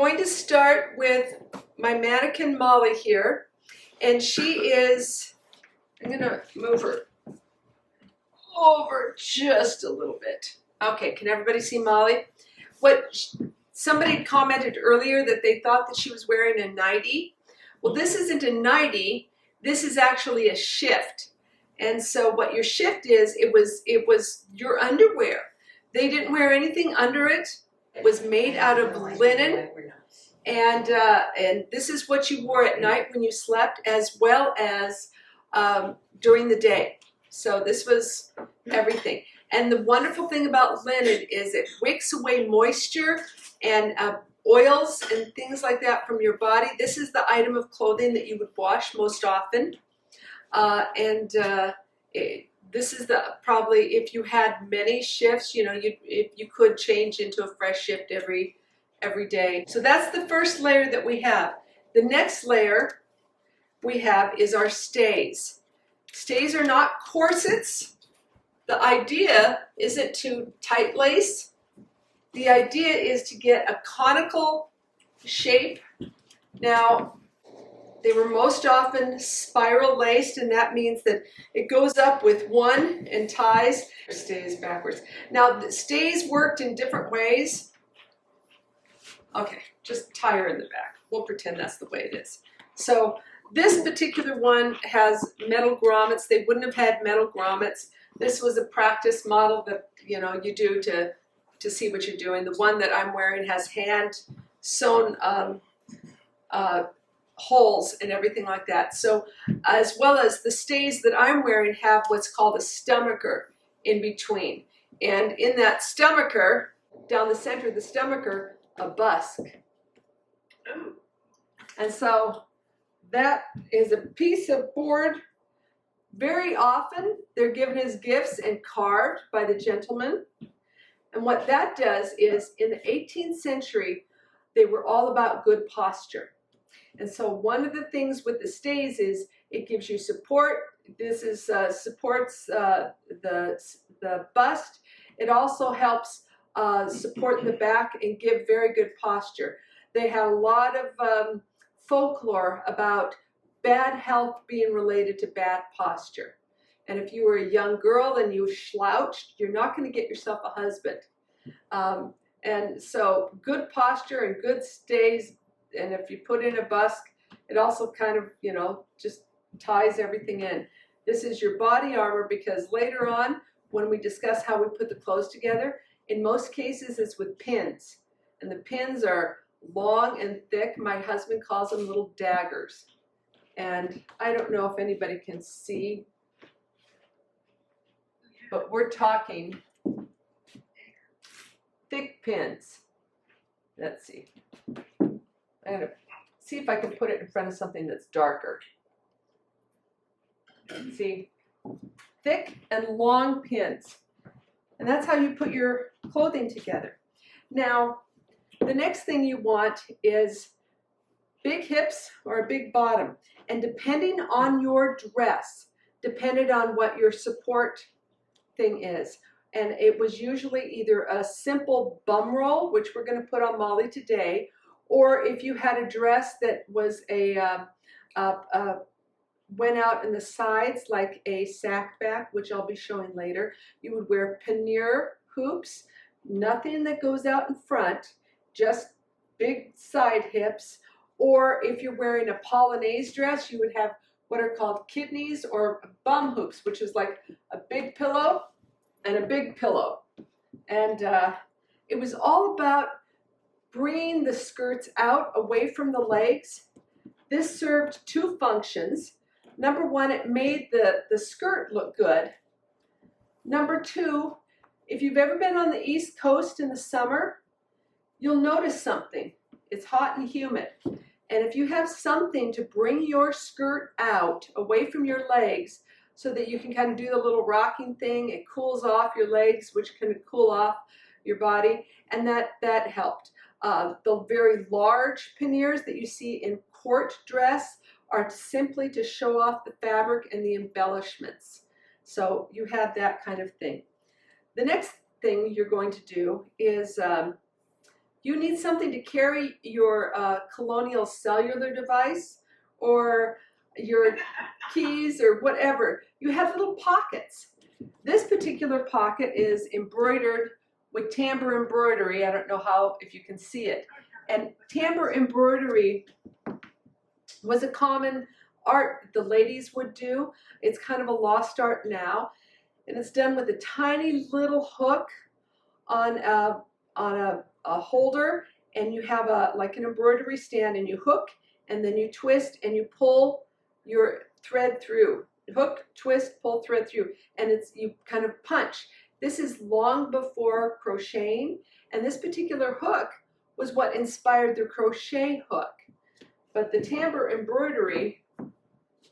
going to start with my mannequin Molly here, and she is, I'm gonna move her over just a little bit. Okay, can everybody see Molly? Somebody commented earlier that they thought that she was wearing a nightie. Well, this isn't a nightie, this is actually a shift. And so what your shift is, it was your underwear. They didn't wear anything under it. It was made out of linen, and this is what you wore at night when you slept, as well as during the day. So this was everything. And the wonderful thing about linen is it wicks away moisture and oils and things like that from your body. This is the item of clothing that you would wash most often. This is probably, if you had many shifts, you could change into a fresh shift every day. So that's the first layer that we have. The next layer we have is our stays. Stays are not corsets. The idea isn't to tight lace. The idea is to get a conical shape. Now, they were most often spiral laced, and that means that it goes up with one and ties, stays backwards. Now, the stays worked in different ways. Okay, just tie her in the back. We'll pretend that's the way it is. So this particular one has metal grommets. They wouldn't have had metal grommets. This was a practice model that you do to see what you're doing. The one that I'm wearing has hand sewn holes and everything like that. So as well as the stays that I'm wearing have what's called a stomacher in between. And in that stomacher, down the center of the stomacher, a busk. And so that is a piece of board. Very often they're given as gifts and carved by the gentleman. And what that does is, in the 18th century, they were all about good posture. And so one of the things with the stays is it gives you support. This is supports the bust. It also helps support the back and give very good posture. They had a lot of folklore about bad health being related to bad posture. And if you were a young girl and you slouched, you're not going to get yourself a husband. And so good posture and good stays. And if you put in a busk, it also kind of, just ties everything in. This is your body armor, because later on, when we discuss how we put the clothes together, in most cases it's with pins. And the pins are long and thick. My husband calls them little daggers. And I don't know if anybody can see, but we're talking thick pins. Let's see. I'm going to see if I can put it in front of something that's darker. See, thick and long pins. And that's how you put your clothing together. Now, the next thing you want is big hips or a big bottom. And depending on your dress, depended on what your support thing is. And it was usually either a simple bum roll, which we're going to put on Molly today, or if you had a dress that was went out in the sides like a sack back, which I'll be showing later, you would wear pannier hoops, nothing that goes out in front, just big side hips. Or if you're wearing a polonaise dress, you would have what are called kidneys or bum hoops, which is like a big pillow and a big pillow. And it was all about bringing the skirts out away from the legs. This served two functions. Number one, it made the skirt look good. Number two, if you've ever been on the East Coast in the summer, you'll notice something. It's hot and humid. And if you have something to bring your skirt out away from your legs so that you can kind of do the little rocking thing, it cools off your legs, which can cool off your body, and that helped. The very large panniers that you see in court dress are simply to show off the fabric and the embellishments. So you have that kind of thing. The next thing you're going to do is you need something to carry your colonial cellular device or your keys or whatever. You have little pockets. This particular pocket is embroidered with tambour embroidery. I don't know if you can see it. And tambour embroidery was a common art the ladies would do. It's kind of a lost art now. And it's done with a tiny little hook on a holder, and you have like an embroidery stand, and you hook and then you twist and you pull your thread through. Hook, twist, pull thread through, and you kind of punch. This is long before crocheting, and this particular hook was what inspired the crochet hook. But the tambour embroidery,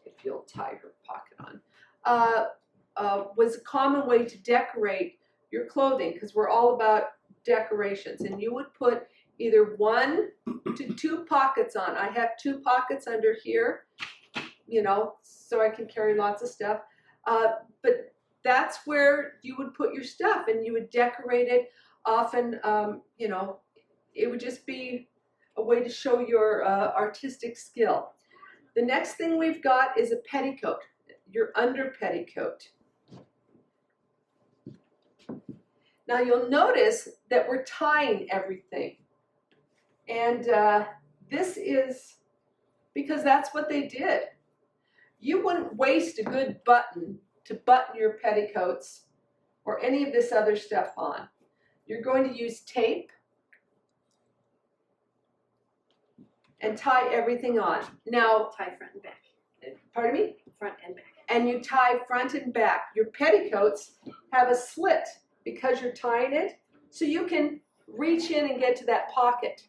if you'll tie her pocket on, was a common way to decorate your clothing, because we're all about decorations. And you would put either 1 to 2 pockets on. I have 2 pockets under here, so I can carry lots of stuff. But that's where you would put your stuff, and you would decorate it. Often, it would just be a way to show your artistic skill. The next thing we've got is a petticoat, your under petticoat. Now you'll notice that we're tying everything. And this is because that's what they did. You wouldn't waste a good button to button your petticoats or any of this other stuff on. You're going to use tape and tie everything on. Now, Tie front and back. pardon me? Front and back. And you tie front and back. Your petticoats have a slit because you're tying it, so you can reach in and get to that pocket.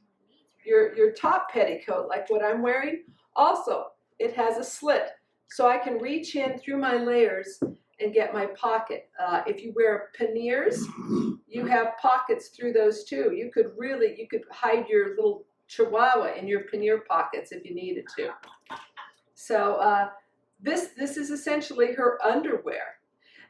Your top petticoat, like what I'm wearing, also, it has a slit, so I can reach in through my layers and get my pocket. If you wear panniers, you have pockets through those too. You could hide your little chihuahua in your pannier pockets if you needed to. So this is essentially her underwear.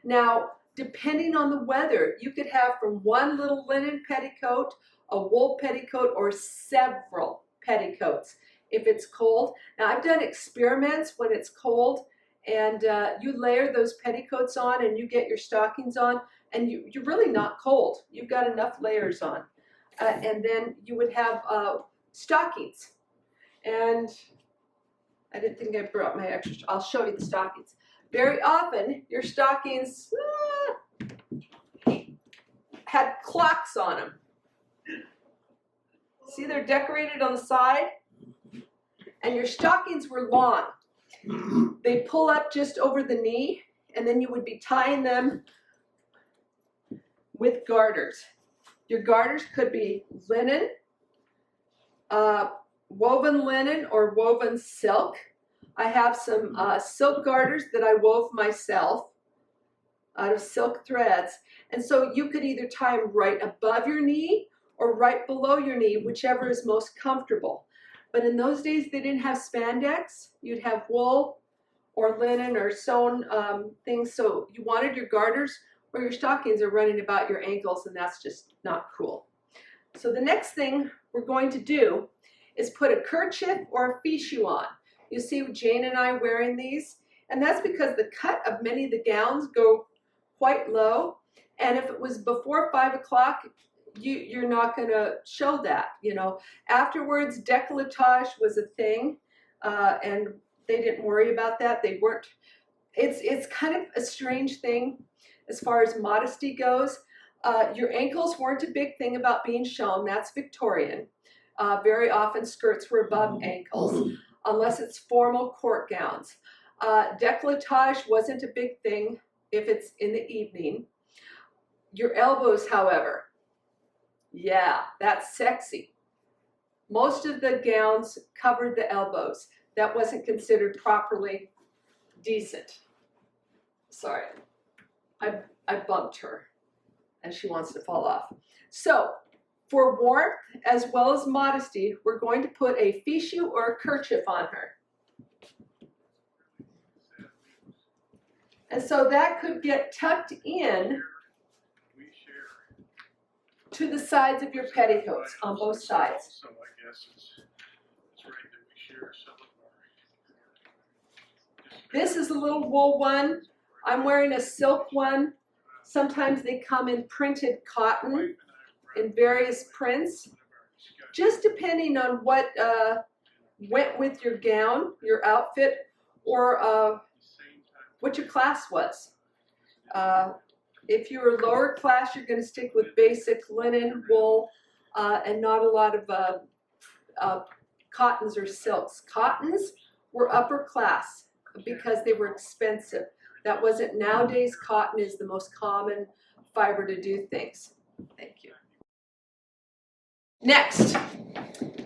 Now, depending on the weather, you could have from one little linen petticoat, a wool petticoat, or several petticoats if it's cold. Now, I've done experiments when it's cold, and you layer those petticoats on and you get your stockings on, and you're really not cold. You've got enough layers on. And then you would have stockings. And I didn't think I brought my extra. I'll show you the stockings. Very often, your stockings had clocks on them. See, they're decorated on the side. And your stockings were long. They pull up just over the knee, and then you would be tying them with garters. Your garters could be linen, woven linen, or woven silk. I have some silk garters that I wove myself out of silk threads. And so you could either tie them right above your knee or right below your knee, whichever is most comfortable. But in those days, they didn't have spandex. You'd have wool or linen or sewn things. So you wanted your garters or your stockings are running about your ankles, and that's just not cool. So the next thing we're going to do is put a kerchief or a fichu on. You see Jane and I wearing these, and that's because the cut of many of the gowns go quite low, and if it was before 5 o'clock, you're not going to show that, Afterwards, décolletage was a thing, and they didn't worry about that. They weren't. It's kind of a strange thing as far as modesty goes. Your ankles weren't a big thing about being shown. That's Victorian. Very often skirts were above ankles, unless it's formal court gowns. Décolletage wasn't a big thing if it's in the evening. Your elbows, however, yeah, that's sexy. Most of the gowns covered the elbows. That wasn't considered properly decent. Sorry, I bumped her and she wants to fall off. So for warmth as well as modesty, we're going to put a fichu or a kerchief on her. And so that could get tucked in to the sides of your petticoats on both sides. So I guess it's right that we share some of our. This is a little wool one. I'm wearing a silk one. Sometimes they come in printed cotton in various prints, just depending on what went with your gown, your outfit, or what your class was. If you were lower class, you're going to stick with basic linen, wool, and not a lot of cottons or silks. Cottons were upper class because they were expensive. That wasn't. Nowadays, cotton is the most common fiber to do things. Thank you. Next,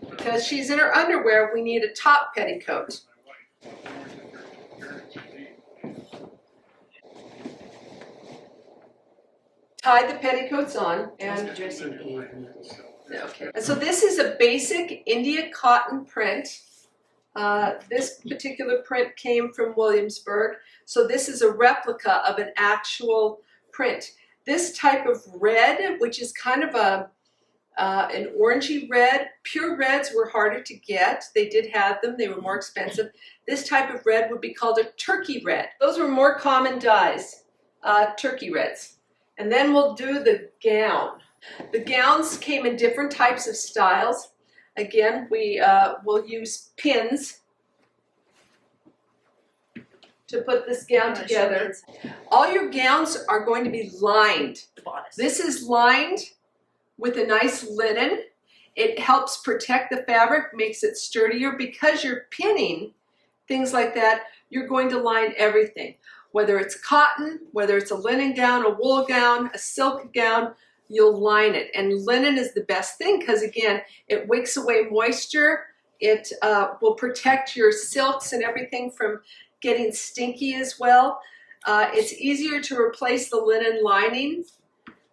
because she's in her underwear, we need a top petticoat. Tie the petticoats on and okay. And so this is a basic India cotton print. This particular print came from Williamsburg, so this is a replica of an actual print. This type of red, which is kind of an orangey red, pure reds were harder to get. They did have them, they were more expensive. This type of red would be called a turkey red. Those were more common dyes, turkey reds. And then we'll do the gown. The gowns came in different types of styles. Again, we will use pins to put this gown together. All your gowns are going to be lined. The bodice. This is lined with a nice linen. It helps protect the fabric, makes it sturdier. Because you're pinning, things like that, you're going to line everything. Whether it's cotton, whether it's a linen gown, a wool gown, a silk gown, you'll line it. And linen is the best thing because, again, it wicks away moisture. It will protect your silks and everything from getting stinky as well. It's easier to replace the linen lining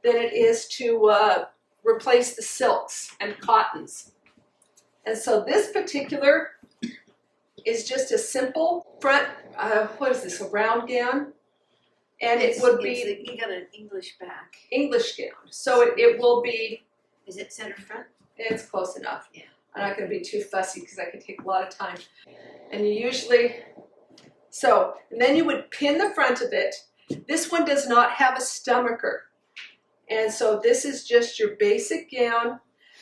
than it is to replace the silks and cottons. And so this particular is just a simple front, what is this, a round gown? And it would be... You got an English back. English gown. So it will be... Is it center front? It's close enough. Yeah. I'm not going to be too fussy because that could take a lot of time. And you usually... So, and then you would pin the front of it. This one does not have a stomacher. And so this is just your basic gown.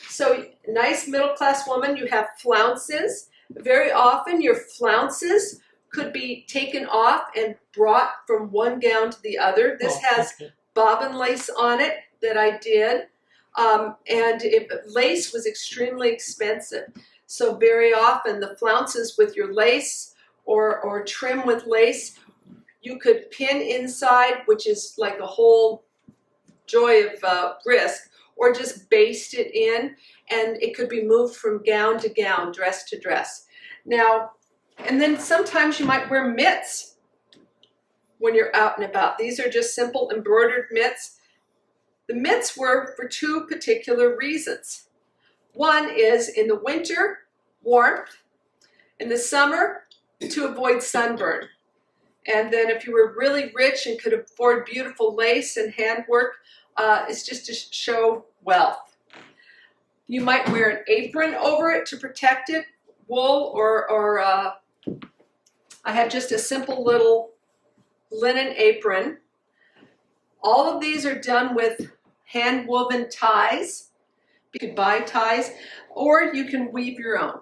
So, nice middle-class woman, you have flounces. Very often your flounces could be taken off and brought from one gown to the other. This has bobbin lace on it that I did. And lace was extremely expensive. So very often the flounces with your lace or trim with lace, you could pin inside, which is like a whole joy of risk, or just baste it in, and it could be moved from gown to gown, dress to dress. Now, and then sometimes you might wear mitts when you're out and about. These are just simple embroidered mitts. The mitts were for two particular reasons. One is in the winter, warmth. In the summer, to avoid sunburn. And then if you were really rich and could afford beautiful lace and handwork, it's just to show wealth. You might wear an apron over it to protect it, wool or I have just a simple little linen apron. All of these are done with hand-woven ties. You could buy ties, or you can weave your own.